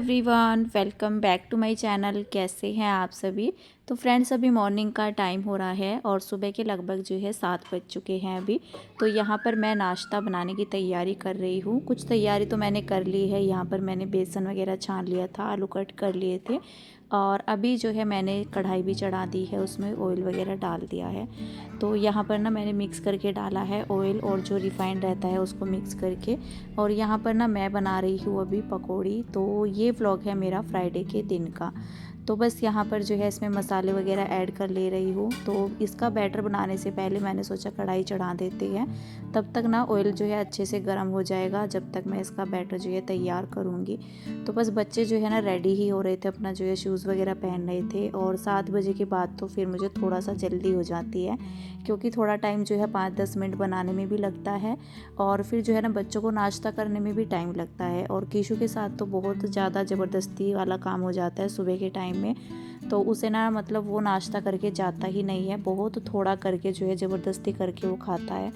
Everyone, welcome back to my channel. कैसे हैं आप सभी। तो फ्रेंड्स, अभी मॉर्निंग का टाइम हो रहा है और सुबह के लगभग जो है 7 बज चुके हैं अभी। तो यहाँ पर मैं नाश्ता बनाने की तैयारी कर रही हूँ। कुछ तैयारी तो मैंने कर ली है। यहाँ पर मैंने बेसन वगैरह छान लिया था, आलू कट कर लिए थे और अभी जो है मैंने कढ़ाई भी चढ़ा दी है, उसमें ऑयल वगैरह डाल दिया है। तो यहाँ पर ना मैंने मिक्स करके डाला है ऑयल और जो रिफाइंड रहता है उसको मिक्स करके। और यहाँ पर ना मैं बना रही हूँ अभी पकौड़ी। तो ये व्लॉग है मेरा फ्राइडे के दिन का। तो बस यहाँ पर जो है इसमें मसाले वगैरह ऐड कर ले रही हूँ। तो इसका बैटर बनाने से पहले मैंने सोचा कढ़ाई चढ़ा देते हैं, तब तक ना ऑयल जो है अच्छे से गर्म हो जाएगा जब तक मैं इसका बैटर जो है तैयार करूँगी। तो बस बच्चे जो है ना रेडी ही हो रहे थे, अपना जो है शूज़ वगैरह पहन रहे थे। और 7 बजे के बाद तो फिर मुझे थोड़ा सा जल्दी हो जाती है, क्योंकि थोड़ा टाइम जो है 5-10 मिनट बनाने में भी लगता है और फिर जो है ना बच्चों को नाश्ता करने में भी टाइम लगता है। और कीशु के साथ तो बहुत ज़्यादा ज़बरदस्ती वाला काम हो जाता है सुबह के टाइम में। तो उसे ना मतलब वो नाश्ता करके जाता ही नहीं है, बहुत थोड़ा करके जो है ज़बरदस्ती करके वो खाता है।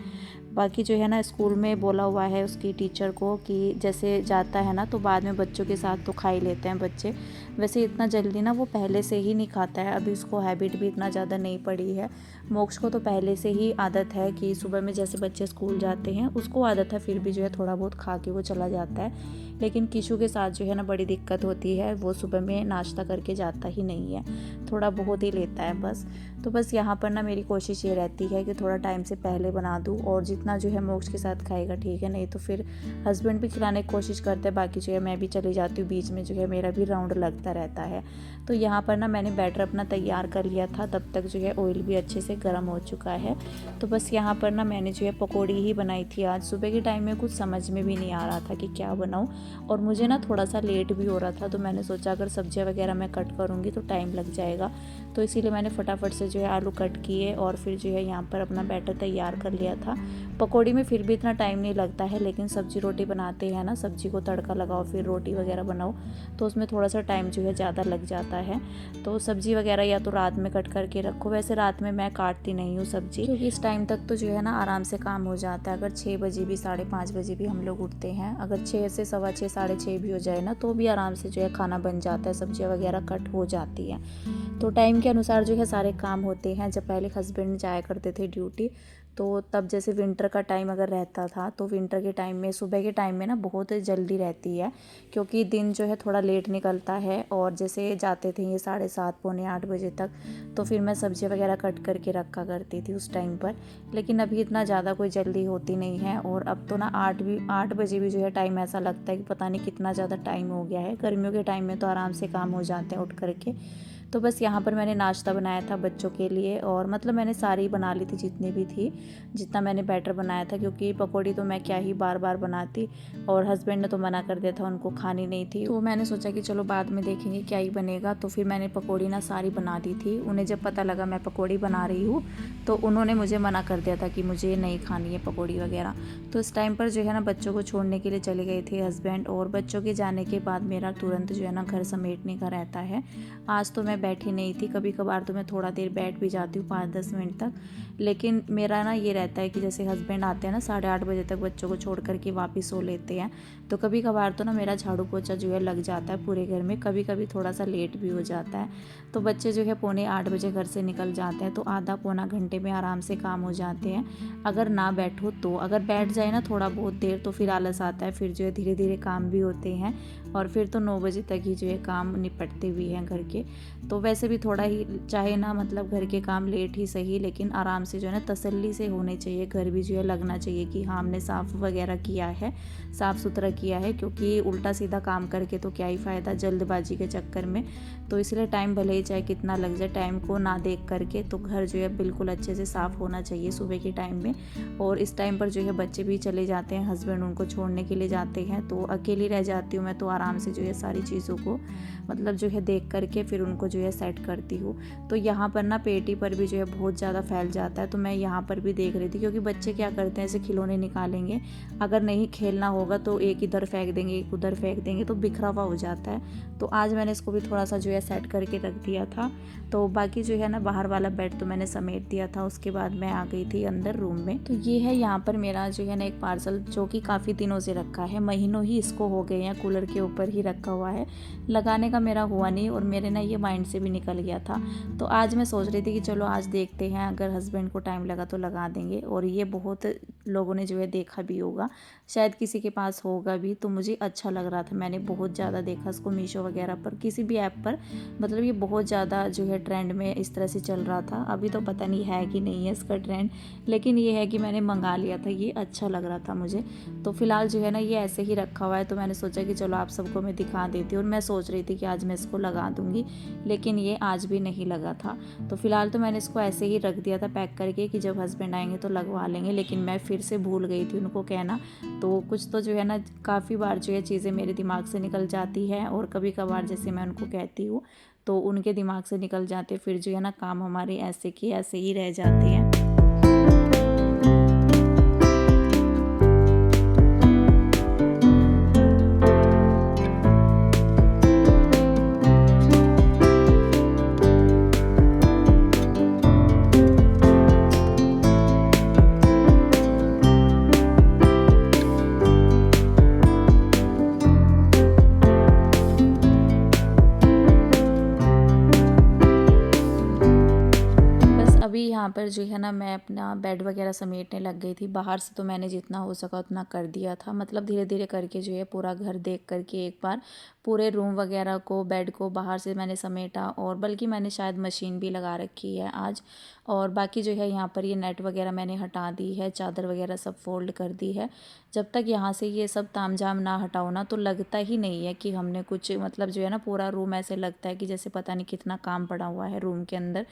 बाकी जो है ना स्कूल में बोला हुआ है उसकी टीचर को कि जैसे जाता है ना तो बाद में बच्चों के साथ तो खा ही लेते हैं बच्चे। वैसे इतना जल्दी ना वो पहले से ही नहीं खाता है, अभी उसको हैबिट भी इतना ज़्यादा नहीं पड़ी है। मोक्ष को तो पहले से ही आदत है कि सुबह में जैसे बच्चे स्कूल जाते हैं उसको आदत है, फिर भी जो है थोड़ा बहुत खा के वो चला जाता है। लेकिन कीशु के साथ जो है ना बड़ी दिक्कत होती है, वो सुबह में नाश्ता करके जाता ही नहीं है, थोड़ा बहुत ही लेता है बस। तो बस यहाँ पर ना मेरी कोशिश ये रहती है कि थोड़ा टाइम से पहले बना दूँ और जितना जो है मोक्ष के साथ खाएगा ठीक है, नहीं तो फिर हस्बैंड भी खिलाने की कोशिश करते हैं, बाकी जो है मैं भी चली जाती हूँ, बीच में जो है मेरा भी राउंड लगता रहता है। तो यहाँ पर ना मैंने बैटर अपना तैयार कर लिया था, तब तक जो है ऑयल भी अच्छे से गर्म हो चुका है। तो बस यहाँ पर ना मैंने जो है पकौड़ी ही बनाई थी आज। सुबह के टाइम में कुछ समझ में भी नहीं आ रहा था कि क्या बनाऊँ और मुझे ना थोड़ा सा लेट भी हो रहा था। तो मैंने सोचा अगर सब्जियाँ वगैरह मैं कट करूँगी तो टाइम लग जाएगा, तो इसीलिए मैंने फटाफट से जो है आलू कट किए और फिर जो है यहाँ पर अपना बैटर तैयार कर लिया था। पकौड़ी में फिर भी इतना टाइम नहीं लगता है, लेकिन सब्जी रोटी बनाते हैं ना, सब्जी को तड़का लगाओ फिर रोटी वगैरह बनाओ, तो उसमें थोड़ा सा टाइम जो है ज़्यादा लग जाता है। तो सब्जी वगैरह या तो रात में कट करके रखो, वैसे रात में मैं काटती नहीं हूँ सब्जी, क्योंकि इस टाइम तक तो जो है ना आराम से काम हो जाता है। अगर 6 बजे भी 5:30 बजे भी हम लोग उठते हैं, अगर 6 से 6:15 6:30 भी हो जाए ना तो भी आराम से जो है खाना बन जाता है, सब्जियाँ वगैरह कट हो जाती हैं। तो टाइम के अनुसार जो है सारे काम होते हैं। जब पहले हस्बैंड जाया करते थे ड्यूटी, तो तब जैसे विंटर का टाइम अगर रहता था तो विंटर के टाइम में सुबह के टाइम में ना बहुत जल्दी रहती है, क्योंकि दिन जो है थोड़ा लेट निकलता है। और जैसे जाते थे ये 7:30 पौने 8 बजे तक, तो फिर मैं सब्जी वगैरह कट करके रखा करती थी उस टाइम पर। लेकिन अभी इतना ज़्यादा कोई जल्दी होती नहीं है और अब तो ना 8 बजे भी जो है टाइम ऐसा लगता है कि पता नहीं कितना ज़्यादा टाइम हो गया है। गर्मियों के टाइम में तो आराम से काम हो जाते हैं उठ करके। तो बस यहाँ पर मैंने नाश्ता बनाया था बच्चों के लिए, और मतलब मैंने सारी बना ली थी जितनी भी थी, जितना मैंने बैटर बनाया था, क्योंकि पकौड़ी तो मैं क्या ही बार बार बनाती और हस्बैंड ने तो मना कर दिया था, उनको खानी नहीं थी। तो मैंने सोचा कि चलो बाद में देखेंगे क्या ही बनेगा। तो फिर मैंने पकौड़ी ना सारी बना दी थी। उन्हें जब पता लगा मैं पकौड़ी बना रही हूँ तो उन्होंने मुझे मना कर दिया था कि मुझे नहीं खानी है पकौड़ी वगैरह। तो इस टाइम पर जो है ना बच्चों को छोड़ने के लिए चले गए थे हस्बैंड, और बच्चों के जाने के बाद मेरा तुरंत जो है ना घर समेटने का रहता है। आज तो मैं बैठी नहीं थी, कभी कभार तो मैं थोड़ा देर बैठ भी जाती हूँ 5-10 मिनट तक। लेकिन मेरा ना ये रहता है कि जैसे हस्बैंड आते हैं ना 8:30 बजे तक, बच्चों को छोड़ करके वापस सो लेते हैं, तो कभी कभार तो ना मेरा झाड़ू पोछा जो है लग जाता है पूरे घर में, कभी कभी थोड़ा सा लेट भी हो जाता है। तो बच्चे जो है पौने 8 बजे घर से निकल जाते हैं, तो आधा पौना घंटे में आराम से काम हो जाते हैं। अगर ना बैठो तो, अगर बैठ जाए ना थोड़ा बहुत देर तो फिर आलस आता है, फिर जो है धीरे धीरे काम भी होते हैं और फिर तो 9 बजे तक ही जो है काम निपटते भी हैं घर के। तो वैसे भी थोड़ा ही चाहे ना मतलब घर के काम लेट ही सही, लेकिन आराम से जो है ना तसल्ली से होने चाहिए, घर भी जो है लगना चाहिए कि हाँ हमने साफ़ वगैरह किया है, साफ़ सुथरा किया है, क्योंकि उल्टा सीधा काम करके तो क्या ही फ़ायदा जल्दबाजी के चक्कर में। तो इसलिए टाइम भले ही चाहे कितना लग जाए, टाइम को ना देख करके तो घर जो है बिल्कुल अच्छे से साफ़ होना चाहिए सुबह के टाइम में। और इस टाइम पर जो है बच्चे भी चले जाते हैं, हस्बैंड उनको छोड़ने के लिए जाते हैं, तो अकेली रह जाती हूँ मैं, तो आराम से जो है सारी चीज़ों को मतलब जो है देख करके फिर उनको जो है सेट करती हूँ। तो यहाँ पर ना पेटी पर भी जो है बहुत ज़्यादा फैल जाता है, तो मैं यहाँ पर भी देख रही थी, क्योंकि बच्चे क्या करते हैं, ऐसे खिलौने निकालेंगे, अगर नहीं खेलना होगा तो एक इधर फेंक देंगे, एक उधर फेंक देंगे, तो बिखरा हुआ हो जाता है। तो आज मैंने इसको भी थोड़ा सा जो है सेट करके रख दिया था। तो बाकी जो है ना बाहर वाला बेड तो मैंने समेट दिया था। उसके बाद मैं आ गई थी अंदर रूम में। तो ये है यहाँ पर मेरा जो है ना एक पार्सल, जो कि काफ़ी दिनों से रखा है, महीनों ही इसको हो गए हैं, कूलर के ऊपर ही रखा हुआ है, लगाने का मेरा हुआ नहीं और मेरे ना ये माइंड से भी निकल गया था। तो आज मैं सोच रही थी कि चलो आज देखते हैं, अगर हस्बैंड को टाइम लगा तो लगा देंगे। और ये बहुत लोगों ने जो है देखा भी होगा, शायद किसी के पास होगा भी, तो मुझे अच्छा लग रहा था। मैंने बहुत ज़्यादा देखा इसको मीशो वगैरह पर, किसी भी ऐप पर, मतलब ये बहुत ज़्यादा जो है ट्रेंड में इस तरह से चल रहा था। अभी तो पता नहीं है कि नहीं है इसका ट्रेंड, लेकिन ये है कि मैंने मंगा लिया था, ये अच्छा लग रहा था मुझे। तो फिलहाल जो है ना ये ऐसे ही रखा हुआ है, तो मैंने सोचा कि चलो आप सबको मैं दिखा देती हूँ। और मैं सोच रही थी कि आज मैं इसको लगा दूँगी, लेकिन ये आज भी नहीं लगा था। तो फिलहाल तो मैंने इसको ऐसे ही रख दिया था पैक करके कि जब हस्बैंड आएंगे तो लगवा लेंगे, लेकिन मैं फिर से भूल गई थी उनको कहना। तो कुछ तो जो है ना काफ़ी बार जो है चीज़ें मेरे दिमाग से निकल जाती है, और कभी कभार जैसे मैं उनको कहती हूँ तो उनके दिमाग से निकल जाते, फिर जो है ना काम हमारे ऐसे के ऐसे ही रह जाते हैं। अभी यहाँ पर जो है ना मैं अपना बेड वगैरह समेटने लग गई थी। बाहर से तो मैंने जितना हो सका उतना कर दिया था, मतलब धीरे धीरे करके जो है पूरा घर देख करके एक बार पूरे रूम वगैरह को, बेड को बाहर से मैंने समेटा, और बल्कि मैंने शायद मशीन भी लगा रखी है आज। और बाकी जो है यहाँ पर ये नेट वगैरह मैंने हटा दी है, चादर वगैरह सब फोल्ड कर दी है। जब तक यहाँ से ये सब तामझाम ना हटाओ ना, तो लगता ही नहीं है कि हमने कुछ, मतलब जो है ना पूरा रूम ऐसे लगता है कि जैसे पता नहीं कितना काम पड़ा हुआ है रूम के अंदर।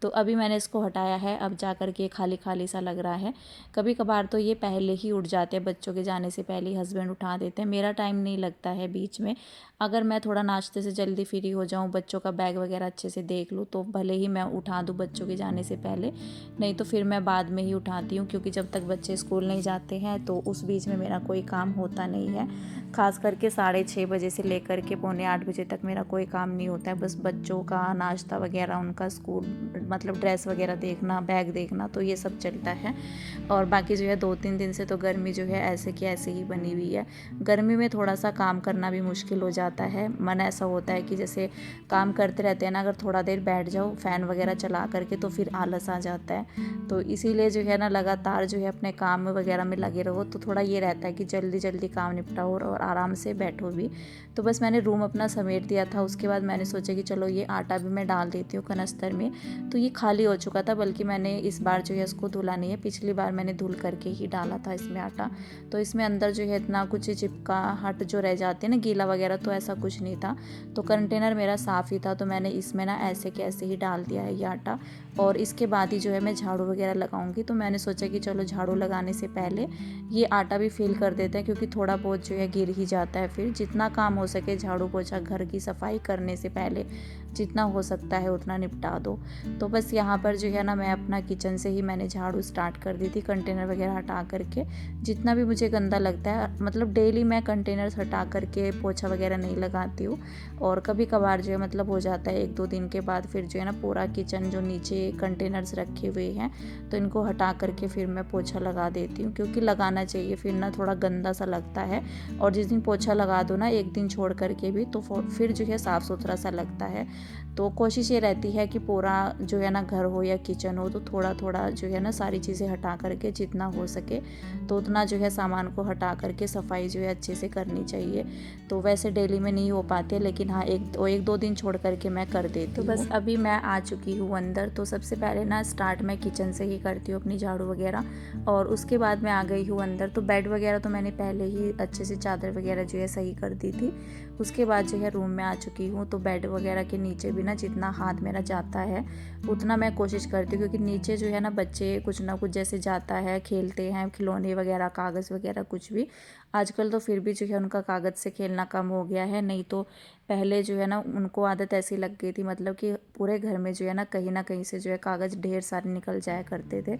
तो अभी मैंने इसको हटाया है, अब जा कर के खाली खाली सा लग रहा है। कभी कभार तो ये पहले ही उठ जाते हैं, बच्चों के जाने से पहले ही हस्बैंड उठा देते हैं, मेरा टाइम नहीं लगता है बीच में। अगर मैं थोड़ा नाश्ते से जल्दी फ्री हो जाऊँ, बच्चों का बैग वगैरह अच्छे से देख लूँ, तो भले ही मैं उठा दूँ बच्चों के जाने से पहले, नहीं तो फिर मैं बाद में ही उठाती हूँ, क्योंकि जब तक बच्चे स्कूल नहीं जाते हैं तो उस बीच में मेरा कोई काम होता नहीं है। ख़ास करके 6:30 बजे से लेकर के पौने 8 बजे तक मेरा कोई काम नहीं होता है, बस बच्चों का नाश्ता वगैरह, उनका स्कूल, मतलब ड्रेस वगैरह देखना, बैग देखना, तो ये सब चलता है। और बाकी जो है 2-3 दिन से तो गर्मी जो है ऐसे की ऐसे ही बनी हुई है। गर्मी में थोड़ा सा काम करना भी मुश्किल हो जाता है, मन ऐसा होता है कि जैसे काम करते रहते हैं ना, अगर थोड़ा देर बैठ जाओ फ़ैन वगैरह चला करके तो फिर आलस आ जाता है। तो इसीलिए जो है ना लगातार जो है अपने काम वगैरह में लगे रहो, तो थोड़ा ये रहता है कि जल्दी जल्दी काम निपटाओ और आराम से बैठो भी। तो बस मैंने रूम अपना समेट दिया था। उसके बाद मैंने सोचा कि चलो ये आटा भी मैं डाल देती हूँ कनस्तर में। तो ये खाली हो चुका था, बल्कि मैंने इस बार जो है इसको धुला नहीं है, पिछली बार मैंने धुल करके ही डाला था इसमें आटा। तो इसमें अंदर जो है इतना कुछ चिपकाहट जो रह जाती है ना, गीला वगैरह, तो ऐसा कुछ नहीं था। तो कंटेनर मेरा साफ़ ही था, तो मैंने इसमें ना ऐसे के ऐसे ही डाल दिया है ये आटा। और इसके बाद ही जो है मैं झाड़ू वगैरह लगाऊंगी। तो मैंने सोचा कि चलो झाड़ू लगाने से पहले ये आटा भी फिल कर देते हैं, क्योंकि थोड़ा बहुत जो है गिर ही जाता है। फिर जितना काम हो सके झाड़ू पोछा घर की सफाई करने से पहले जितना हो सकता है उतना निपटा दो। तो बस यहाँ पर जो है ना मैं अपना किचन से ही मैंने झाड़ू स्टार्ट कर दी थी, कंटेनर वगैरह हटा करके। जितना भी मुझे गंदा लगता है, मतलब डेली मैं कंटेनर्स हटा करके पोछा वगैरह नहीं लगाती हूँ। और कभी कभार जो है मतलब हो जाता है 1-2 दिन के बाद, फिर जो है ना पूरा किचन जो नीचे कंटेनर्स रखे हुए हैं तो इनको हटा करके फिर मैं पोछा लगा देती हूँ, क्योंकि लगाना चाहिए, फिर ना थोड़ा गंदा सा लगता है। और जिस दिन पोछा लगा दो ना एक दिन छोड़ करके भी, तो फिर जो है साफ़ सुथरा सा लगता है। तो कोशिश ये रहती है कि पूरा जो है ना घर हो या किचन हो, तो थोड़ा थोड़ा जो है ना सारी चीज़ें हटा करके जितना हो सके तो उतना जो है सामान को हटा करके सफाई जो है अच्छे से करनी चाहिए। तो वैसे डेली में नहीं हो पाते, लेकिन हाँ एक दो दिन छोड़ करके मैं कर देती हूँ। तो बस अभी मैं आ चुकी हूँ अंदर। तो सबसे पहले ना स्टार्ट मैं किचन से ही करती हूँ अपनी झाड़ू वगैरह, और उसके बाद मैं आ गई हूँ अंदर। तो बेड वगैरह तो मैंने पहले ही अच्छे से चादर वगैरह जो है सही कर दी थी। उसके बाद जो है रूम में आ चुकी हूँ। तो बेड वगैरह के नीचे भी ना जितना हाथ मेरा जाता है उतना मैं कोशिश करती हूँ, क्योंकि नीचे जो है ना बच्चे कुछ ना कुछ जैसे जाता है, खेलते हैं, खिलौने वगैरह, कागज़ वगैरह कुछ भी, आजकल तो फिर भी जो है उनका कागज़ से खेलना कम हो गया है, नहीं तो पहले जो है ना उनको आदत ऐसी लग गई थी, मतलब कि पूरे घर में जो है ना कहीं से जो है कागज़ ढेर सारे निकल जाया करते थे।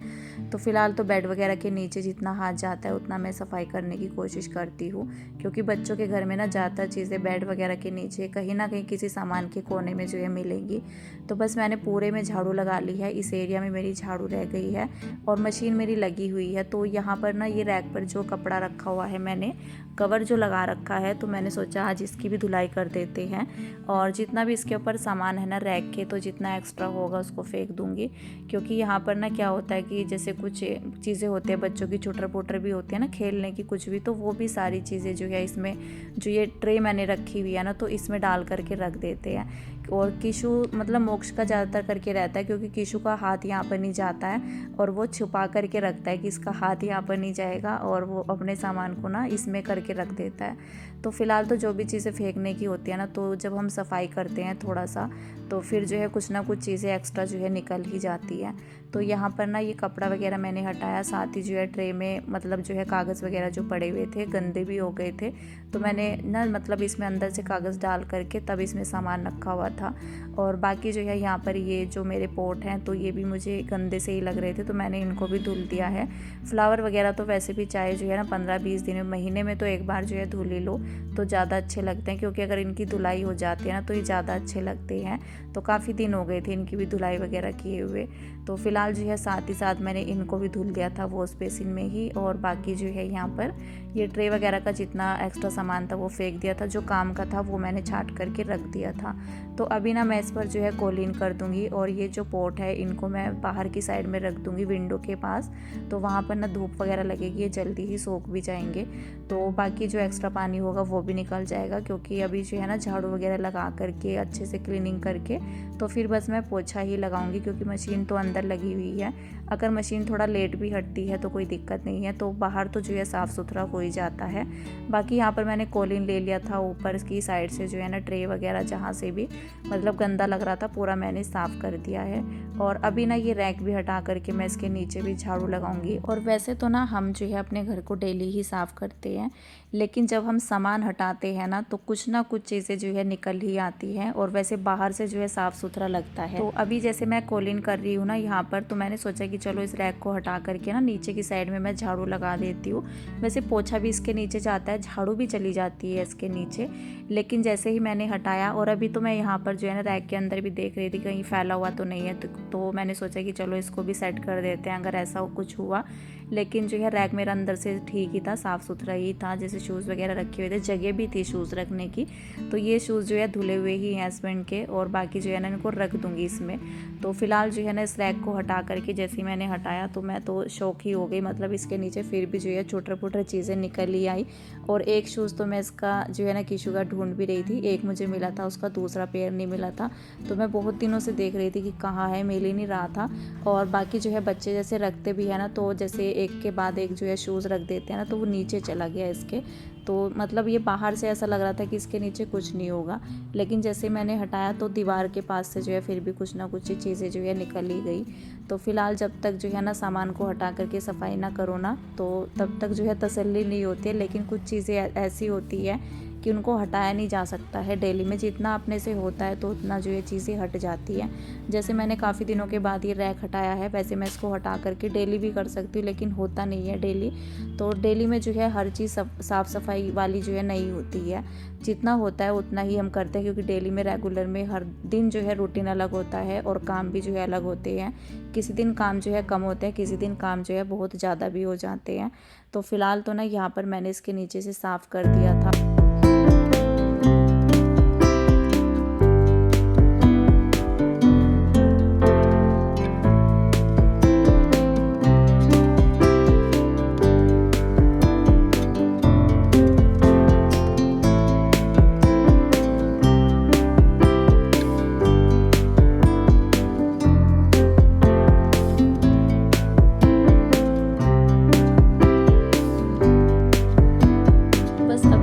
तो फ़िलहाल तो बेड वगैरह के नीचे जितना हाथ जाता है उतना मैं सफाई करने की कोशिश करती हूँ, क्योंकि बच्चों के घर में ना ज़्यादातर चीज़ें बेड वगैरह के नीचे कहीं ना कहीं किसी सामान के कोने में जो है मिलेंगी। तो बस मैंने पूरे में झाड़ू लगा ली है, इस एरिया में मेरी झाड़ू रह गई है और मशीन मेरी लगी हुई है। तो यहाँ पर ना ये रैक पर जो कपड़ा रखा हुआ है, मैंने कवर जो लगा रखा है, तो मैंने सोचा आज इसकी भी धुलाई कर देते हैं और जितना भी इसके ऊपर सामान है ना रैक के, तो जितना एक्स्ट्रा होगा उसको फेंक दूंगी। क्योंकि यहाँ पर ना क्या होता है कि जैसे कुछ चीज़ें होती है बच्चों की, चुटर पुटर भी होती है ना खेलने की कुछ भी, तो वो भी सारी चीज़ें जो है इसमें, जो ये ट्रे मैंने रखी हुई है ना, तो इसमें डाल करके रख देते हैं। और किशु मतलब मोक्ष का ज़्यादातर करके रहता है, क्योंकि किशु का हाथ यहाँ पर नहीं जाता है और वो छुपा करके रखता है कि इसका हाथ यहाँ पर नहीं जाएगा, और वो अपने सामान को ना इसमें करके रख देता है। तो फ़िलहाल तो जो भी चीज़ें फेंकने की होती है ना, तो जब हम सफाई करते हैं थोड़ा सा, तो फिर जो है कुछ ना कुछ चीज़ें एक्स्ट्रा जो है निकल ही जाती है। तो यहाँ पर ना ये कपड़ा वगैरह मैंने हटाया, साथ ही जो है ट्रे में मतलब जो है कागज़ वगैरह जो पड़े हुए थे, गंदे भी हो गए थे, तो मैंने ना मतलब इसमें अंदर से कागज़ डाल करके तब इसमें सामान रखा हुआ था। और बाकी जो है यहाँ पर ये जो मेरे पोट हैं, तो ये भी मुझे गंदे से ही लग रहे थे, तो मैंने इनको भी धुल दिया है। फ्लावर वगैरह तो वैसे भी चाहे जो है ना 15-20 दिन में, महीने में तो एक बार जो है धुल ही लो तो ज़्यादा अच्छे लगते हैं, क्योंकि अगर इनकी धुलाई हो जाती है ना तो ये ज़्यादा अच्छे लगते हैं। तो काफ़ी दिन हो गए थे इनकी भी धुलाई वगैरह किए हुए। तो फ़िलहाल जो है साथ ही साथ मैंने इनको भी धुल दिया था वॉश बेसिन में ही। और बाकी जो है यहाँ पर ये ट्रे वगैरह का जितना एक्स्ट्रा सामान था वो फेंक दिया था, जो काम का था वो मैंने छाट करके रख दिया था। तो अभी ना मैं इस पर जो है कोलिन कर दूँगी, और ये जो पोट है इनको मैं बाहर की साइड में रख दूँगी विंडो के पास, तो वहाँ पर ना धूप वगैरह लगेगी, ये जल्दी ही सूख भी जाएंगे। तो बाकी जो एक्स्ट्रा पानी होगा वो भी निकल जाएगा, क्योंकि अभी जो है ना झाड़ू वगैरह लगा करके अच्छे से क्लीनिंग करके तो फिर बस मैं पोछा ही लगाऊंगी, क्योंकि मशीन तो अंदर लगी हुई है। अगर मशीन थोड़ा लेट भी हटती है तो कोई दिक्कत नहीं है, तो बाहर तो जो है साफ़ सुथरा हो ही जाता है। बाकी यहाँ पर मैंने कोलिन ले लिया था, ऊपर की साइड से जो है ना ट्रे वगैरह जहाँ से भी मतलब गंदा लग रहा था पूरा मैंने साफ़ कर दिया है। और अभी ना ये रैक भी हटा करके मैं इसके नीचे भी झाड़ू लगाऊंगी। और वैसे तो ना हम जो है अपने घर को डेली ही साफ़ करते हैं, लेकिन जब हम सामान हटाते हैं ना तो कुछ ना कुछ चीज़ें जो है निकल ही आती हैं, और वैसे बाहर से जो है साफ़ सुथरा लगता है। तो अभी जैसे मैं कोलिन कर रही हूँ ना यहाँ पर, तो मैंने सोचा कि चलो इस रैक को हटा करके ना नीचे की साइड में मैं झाड़ू लगा देती हूँ। वैसे पोछा भी इसके नीचे जाता है, झाड़ू भी चली जाती है इसके नीचे, लेकिन जैसे ही मैंने हटाया, और अभी तो मैं यहाँ पर जो है ना रैक के अंदर भी देख रही थी कहीं फैला हुआ तो नहीं है, तो मैंने सोचा कि चलो इसको भी सेट कर देते हैं अगर ऐसा कुछ हुआ। लेकिन जो है रैक मेरा अंदर से ठीक ही था, साफ़ सुथरा ही था, जैसे शूज़ वगैरह रखे हुए थे, जगह भी थी शूज़ रखने की। तो ये शूज़ जो है धुले हुए ही हैं हस्बैंड के, और बाकी जो है ना इनको रख दूँगी इसमें। तो फ़िलहाल जो है ना इस रैक को हटा करके जैसे ही मैंने हटाया तो मैं तो शौक ही हो गई, मतलब इसके नीचे फिर भी जो है छोटे पुटर चीज़ें निकल ही आई। और एक शूज़ तो मैं इसका जो है ना किशु का ढूंढ भी रही थी, एक मुझे मिला था, उसका दूसरा पेयर नहीं मिला था, तो मैं बहुत दिनों से देख रही थी कि कहाँ है, मिल ही नहीं रहा था। और बाकी जो है बच्चे जैसे रखते भी है ना, तो जैसे एक के बाद एक जो है शूज़ रख देते हैं ना, तो वो नीचे चला गया इसके। तो मतलब ये बाहर से ऐसा लग रहा था कि इसके नीचे कुछ नहीं होगा, लेकिन जैसे मैंने हटाया तो दीवार के पास से जो है फिर भी कुछ ना कुछ चीज़ें जो है निकल ही गई। तो फ़िलहाल जब तक जो है ना सामान को हटा करके सफाई ना करो ना, तो तब तक जो है तसल्ली नहीं होती है। लेकिन कुछ चीज़ें ऐसी होती है कि उनको हटाया नहीं जा सकता है, डेली में जितना अपने से होता है तो उतना जो ये चीज़ें हट जाती हैं। जैसे मैंने काफ़ी दिनों के बाद ये रैक हटाया है, वैसे मैं इसको हटा करके डेली भी कर सकती हूँ, लेकिन होता नहीं है डेली। तो डेली में जो है हर चीज़ साफ़ सफाई वाली जो है नहीं होती है, जितना होता है उतना ही हम करते हैं, क्योंकि डेली में रेगुलर में हर दिन जो है रूटीन अलग होता है और काम भी जो है अलग होते हैं। किसी दिन काम जो है कम होते हैं, किसी दिन काम जो है बहुत ज़्यादा भी हो जाते हैं। तो फ़िलहाल तो ना यहाँ पर मैंने इसके नीचे से साफ़ कर दिया था।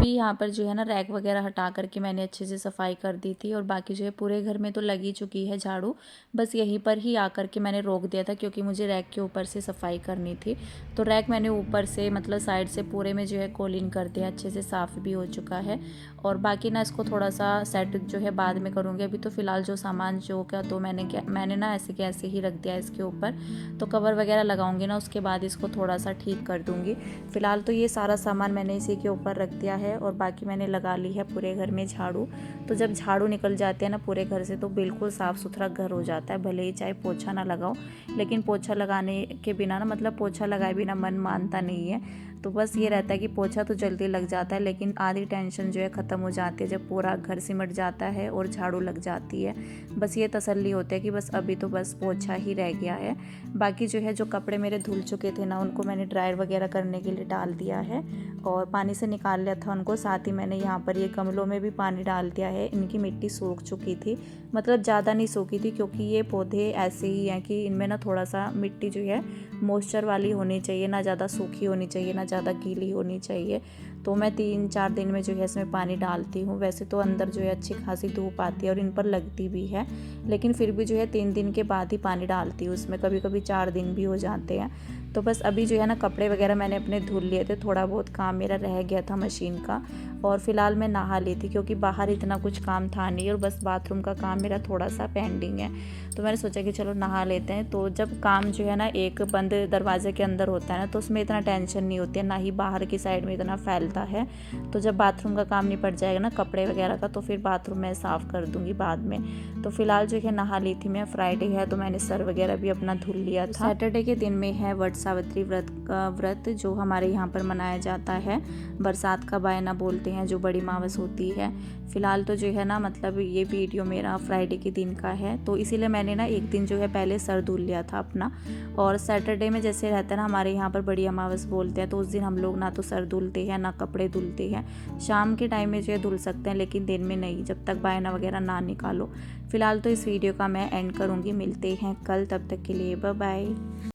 यहाँ पर जो है ना रैक वगैरह हटा करके मैंने अच्छे से सफाई कर दी थी और बाकी जो है पूरे घर में तो लगी चुकी है झाड़ू, बस यहीं पर ही आकर के मैंने रोक दिया था क्योंकि मुझे रैक के ऊपर से सफाई करनी थी। तो रैक मैंने ऊपर से मतलब साइड से पूरे में जो है कोलिन कर दिया, अच्छे से साफ़ भी हो चुका है। और बाकी ना इसको थोड़ा सा सेट जो है बाद में करूँगी, अभी तो फ़िलहाल जो सामान जो क्या तो मैंने ना ऐसे के ऐसे ही रख दिया इसके ऊपर। तो कवर वगैरह लगाऊंगी ना उसके बाद इसको थोड़ा सा ठीक कर दूंगी। फ़िलहाल तो ये सारा सामान मैंने इसी के ऊपर रख दिया है और बाकी मैंने लगा ली है पूरे घर में झाड़ू। तो जब झाड़ू निकल जाते हैं ना पूरे घर से तो बिल्कुल साफ़ सुथरा घर हो जाता है, भले ही चाहे पोछा ना लगाओ, लेकिन पोछा लगाने के बिना ना मतलब पोछा लगाए बिना मन मानता नहीं है। तो बस ये रहता है कि पोछा तो जल्दी लग जाता है लेकिन आधी टेंशन जो है ख़त्म हो जाती है जब पूरा घर सिमट जाता है और झाड़ू लग जाती है। बस ये तसल्ली होती है कि बस अभी तो बस पोछा ही रह गया है। बाकी जो है जो कपड़े मेरे धुल चुके थे ना उनको मैंने ड्रायर वगैरह करने के लिए डाल दिया है और पानी से निकाल लिया था उनको। साथ ही मैंने यहाँ पर ये गमलों में भी पानी डाल दिया है। इनकी मिट्टी सूख चुकी थी, मतलब ज़्यादा नहीं सूखी थी क्योंकि ये पौधे ऐसे ही हैं कि इनमें ना थोड़ा सा मिट्टी जो है मॉइस्चर वाली होनी चाहिए, ना ज़्यादा सूखी होनी चाहिए ना ज़्यादा गीली होनी चाहिए। तो मैं 3-4 दिन में जो है इसमें पानी डालती हूँ। वैसे तो अंदर जो है अच्छी खासी धूप आती है और इन पर लगती भी है, लेकिन फिर भी जो है 3 दिन के बाद ही पानी डालती हूँ उसमें, कभी कभी 4 दिन भी हो जाते हैं। तो बस अभी जो है ना कपड़े वगैरह मैंने अपने धुल लिए थे, थोड़ा बहुत काम मेरा रह गया था मशीन का और फ़िलहाल मैं नहा ली थी क्योंकि बाहर इतना कुछ काम था नहीं और बस बाथरूम का काम मेरा थोड़ा सा पेंडिंग है। तो मैंने सोचा कि चलो नहा लेते हैं। तो जब काम जो है ना एक बंद दरवाजे के अंदर होता है ना तो उसमें इतना टेंशन नहीं होती है, ना ही बाहर की साइड में इतना फैलता है। तो जब बाथरूम का काम निपट जाएगा ना कपड़े वगैरह का तो फिर बाथरूम मैं साफ़ कर दूँगी बाद में। तो फ़िलहाल जो है नहा ली थी मैं, फ्राइडे है तो मैंने सर वगैरह भी अपना धुल लिया था। सैटरडे के दिन में है वट सावित्री व्रत जो हमारे यहाँ पर मनाया जाता है, बरसात का बायना बोलते हैं, जो बड़ी मावस होती है। फ़िलहाल तो जो है ना मतलब ये वीडियो मेरा फ्राइडे के दिन का है तो इसीलिए मैंने ना एक दिन जो है पहले सर धुल लिया था अपना। और सैटरडे में जैसे रहता है ना हमारे यहाँ पर बड़ी अमावस बोलते हैं तो उस दिन हम लोग ना तो सर धुलते हैं ना कपड़े धुलते हैं। शाम के टाइम में जो है धुल सकते हैं लेकिन दिन में नहीं, जब तक बायना वगैरह ना निकालो। फ़िलहाल तो इस वीडियो का मैं एंड करूँगी, मिलते हैं कल, तब तक के लिए बाय बाय।